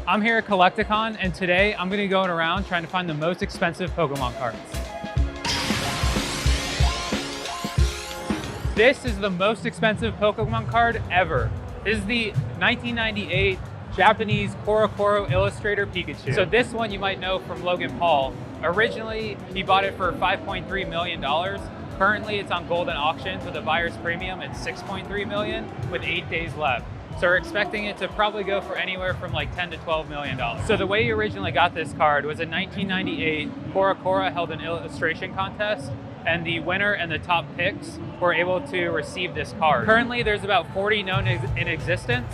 I'm here at Collecticon, and today I'm gonna be going around trying to find the most expensive Pokemon cards. This is the most expensive Pokemon card ever. This is the 1998 Japanese Korokoro Illustrator Pikachu. So this one you might know from Logan Paul. Originally, he bought it for $5.3 million. Currently, it's on Golden Auctions with a buyer's premium at $6.3 million with 8 days left. So we're expecting it to probably go for anywhere from like $10 to $12 million. So the way you originally got this card was in 1998, Korokoro held an illustration contest, and the winner and the top picks were able to receive this card. Currently, there's about 40 known in existence.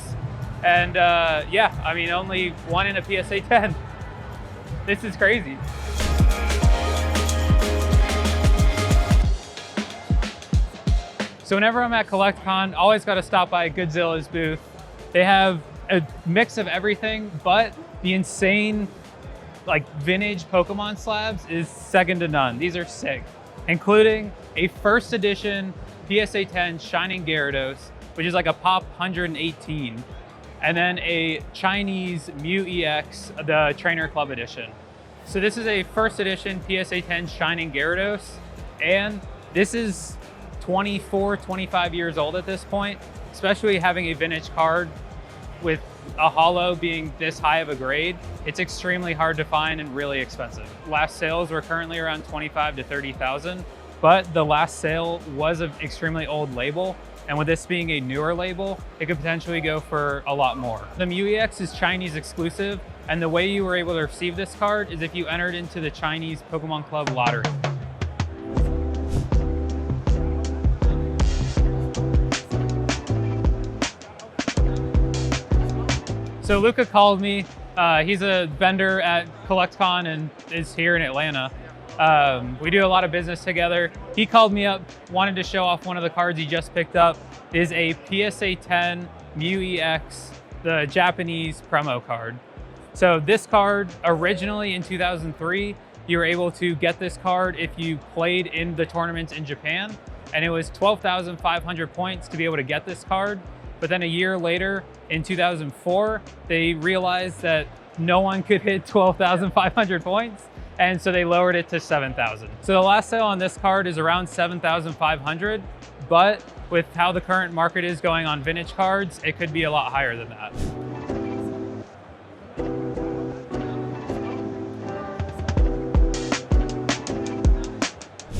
And yeah, I mean, only one in a PSA 10. This is crazy. So whenever I'm at CollectCon, always got to stop by Goodilla's booth. They have a mix of everything, but the insane like vintage Pokemon slabs is second to none. These are sick, including a first edition PSA 10 Shining Gyarados, which is like a pop 118, and then a Chinese Mew EX, the Trainer Club edition. So this is a first edition PSA 10 Shining Gyarados, and this is 24, 25 years old at this point, especially having a vintage card with a holo being this high of a grade. It's extremely hard to find and really expensive. Last sales were currently around 25 to 30,000, but the last sale was an extremely old label. And with this being a newer label, it could potentially go for a lot more. The Mew EX is Chinese exclusive, and the way you were able to receive this card is if you entered into the Chinese Pokemon Club lottery. So Luca called me. He's a vendor at CollectCon and is here in Atlanta. We do a lot of business together. He called me up, wanted to show off one of the cards he just picked up. It is a PSA 10 Mew EX, the Japanese promo card. So this card, originally in 2003, you were able to get this card if you played in the tournaments in Japan, and it was 12,500 points to be able to get this card. But then a year later, in 2004, they realized that no one could hit 12,500 points, and so they lowered it to 7,000. So the last sale on this card is around 7,500, but with how the current market is going on vintage cards, it could be a lot higher than that.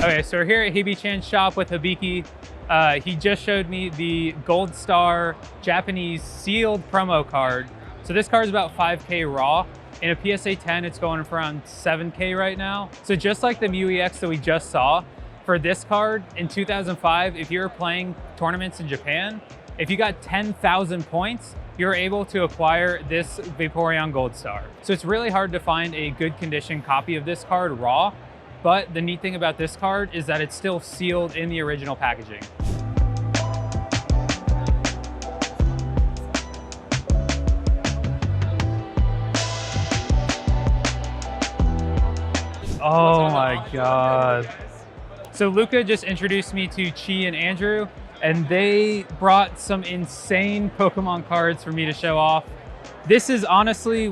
Okay, so we're here at Hibichan's shop with Hibiki. He just showed me the Gold Star Japanese sealed promo card. So this card is about 5K raw. In a PSA 10, it's going for around 7K right now. So just like the Mew EX that we just saw, for this card in 2005, if you were playing tournaments in Japan, if you got 10,000 points, you're able to acquire this Vaporeon Gold Star. So it's really hard to find a good condition copy of this card raw. But the neat thing about this card is that it's still sealed in the original packaging. Oh my God. So Luca just introduced me to Chi and Andrew, and they brought some insane Pokemon cards for me to show off. This is honestly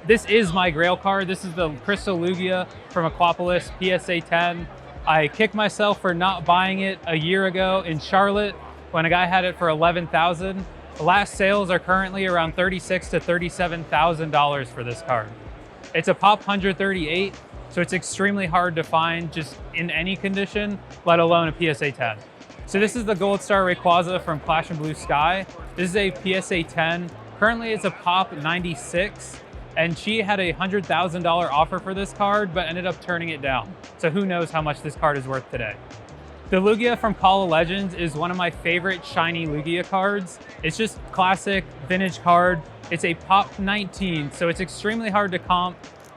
this is my Grail card. This is the Crystal Lugia from Aquapolis PSA 10. I kicked myself for not buying it a year ago in Charlotte when a guy had it for 11,000. The last sales are currently around $36,000 to $37,000 for this card. It's a pop 138, so it's extremely hard to find just in any condition, let alone a PSA 10. So this is the Gold Star Rayquaza from Clash and Blue Sky. This is a PSA 10. Currently it's a pop 96. And she had a $100,000 offer for this card, but ended up turning it down. So who knows how much this card is worth today. The Lugia from Call of Legends is one of my favorite shiny Lugia cards. It's just classic vintage card. It's a pop 19, so it's extremely hard to comp.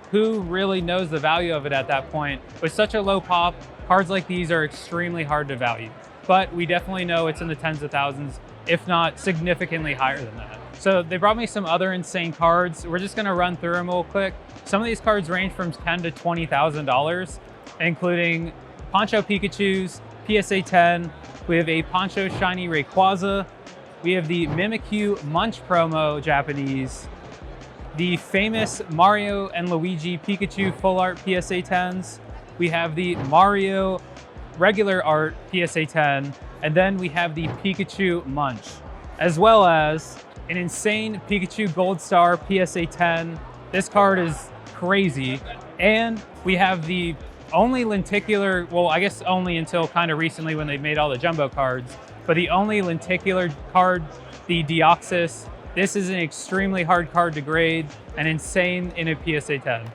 Who really knows the value of it at that point? With such a low pop, cards like these are extremely hard to value. But we definitely know it's in the tens of thousands, if not significantly higher than that. So they brought me some other insane cards. We're just gonna run through them real quick. Some of these cards range from $10,000 to $20,000, including Poncho Pikachus, PSA 10. We have a Poncho Shiny Rayquaza. We have the Mimikyu Munch promo Japanese. the famous Mario and Luigi Pikachu full art PSA 10s. We have the Mario regular art PSA 10, and then we have the Pikachu Munch, as well as an insane Pikachu Gold Star PSA 10. This card is crazy. And we have the only lenticular, well, I guess only until kind of recently when they made all the jumbo cards, but the only lenticular card, the Deoxys. This is an extremely hard card to grade and insane in a PSA 10.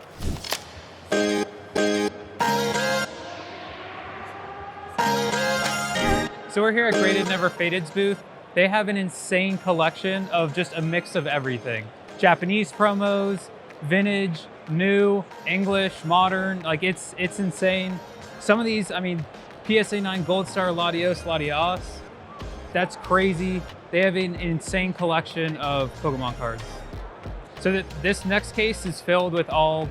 So we're here at Graded Never Faded's booth. They have an insane collection of just a mix of everything. Japanese promos, vintage, new, English, modern, like it's insane. Some of these, I mean, PSA 9 Gold Star Latios, that's crazy. They have an insane collection of Pokemon cards. So this next case is filled with all,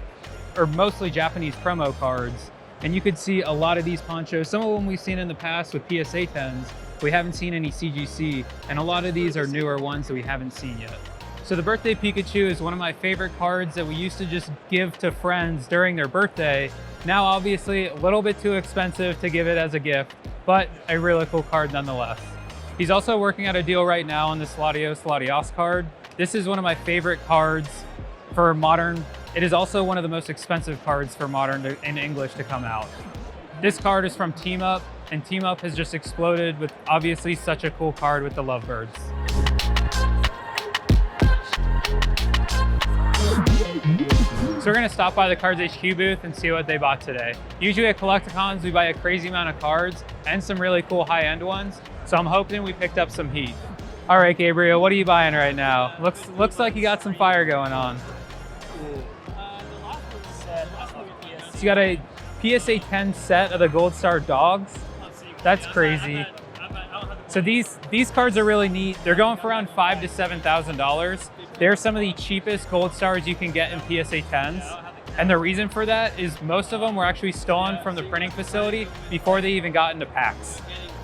or mostly Japanese promo cards. And you could see a lot of these ponchos. Some of them we've seen in the past with PSA 10s. We haven't seen any CGC, and a lot of these are newer ones that we haven't seen yet. So the Birthday Pikachu is one of my favorite cards that we used to just give to friends during their birthday. Now, obviously, a little bit too expensive to give it as a gift, but a really cool card nonetheless. He's also working out a deal right now on this Latios card. This is one of my favorite cards for modern. It is also one of the most expensive cards for modern in English to come out. This card is from Team Up, and Team Up has just exploded with obviously such a cool card with the Lovebirds. So we're gonna stop by the CardsHQ booth and see what they bought today. Usually at Collecticons, we buy a crazy amount of cards and some really cool high-end ones. So I'm hoping we picked up some heat. All right, Gabriel, what are you buying right now? Looks like you got some fire going on. So you got a PSA 10 set of the Gold Star dogs. That's crazy. So these cards are really neat. They're going for around $5,000 to $7,000. They're some of the cheapest Gold Stars you can get in PSA 10s. And the reason for that is most of them were actually stolen from the printing facility before they even got into packs.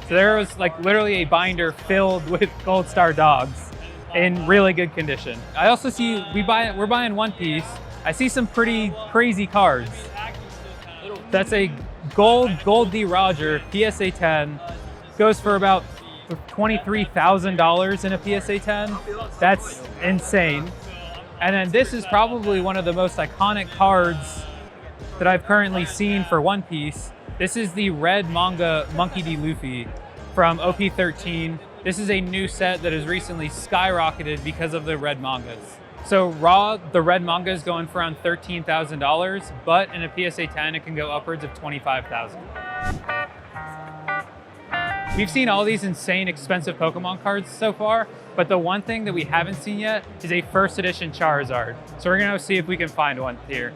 So there was like literally a binder filled with Gold Star dogs in really good condition. I also see we're buying One Piece. I see some pretty crazy cards. That's a Gold D. Roger PSA 10. Goes for about $23,000 in a PSA 10. That's insane. And then this is probably one of the most iconic cards that I've currently seen for One Piece. This is the red manga Monkey D. Luffy from OP13. This is a new set that has recently skyrocketed because of the red mangas. So raw, the red manga is going for around $13,000, but in a PSA 10, it can go upwards of $25,000. We've seen all these insane expensive Pokemon cards so far, but the one thing that we haven't seen yet is a first edition Charizard. So we're gonna see if we can find one here.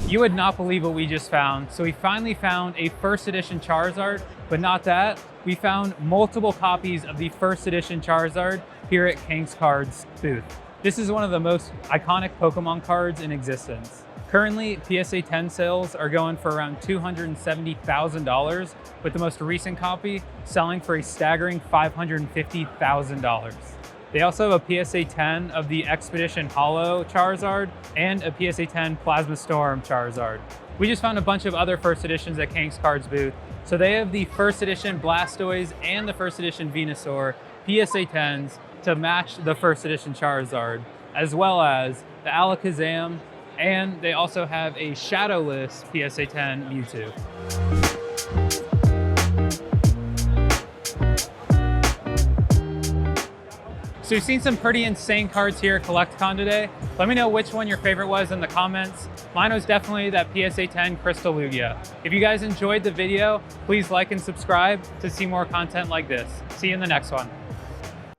You would not believe what we just found. So we finally found a first edition Charizard, but not that. We found multiple copies of the first edition Charizard here at King's Cards booth. This is one of the most iconic Pokemon cards in existence. Currently, PSA 10 sales are going for around $270,000, with the most recent copy selling for a staggering $550,000. They also have a PSA 10 of the Expedition Holo Charizard and a PSA 10 Plasma Storm Charizard. We just found a bunch of other first editions at King's Cards booth. So they have the first edition Blastoise and the first edition Venusaur PSA 10s to match the first edition Charizard, as well as the Alakazam, and they also have a shadowless PSA 10 Mewtwo. So we've seen some pretty insane cards here at Collecticon today. Let me know which one your favorite was in the comments. Mine was definitely that PSA 10 Crystal Lugia. If you guys enjoyed the video, please like and subscribe to see more content like this. See you in the next one.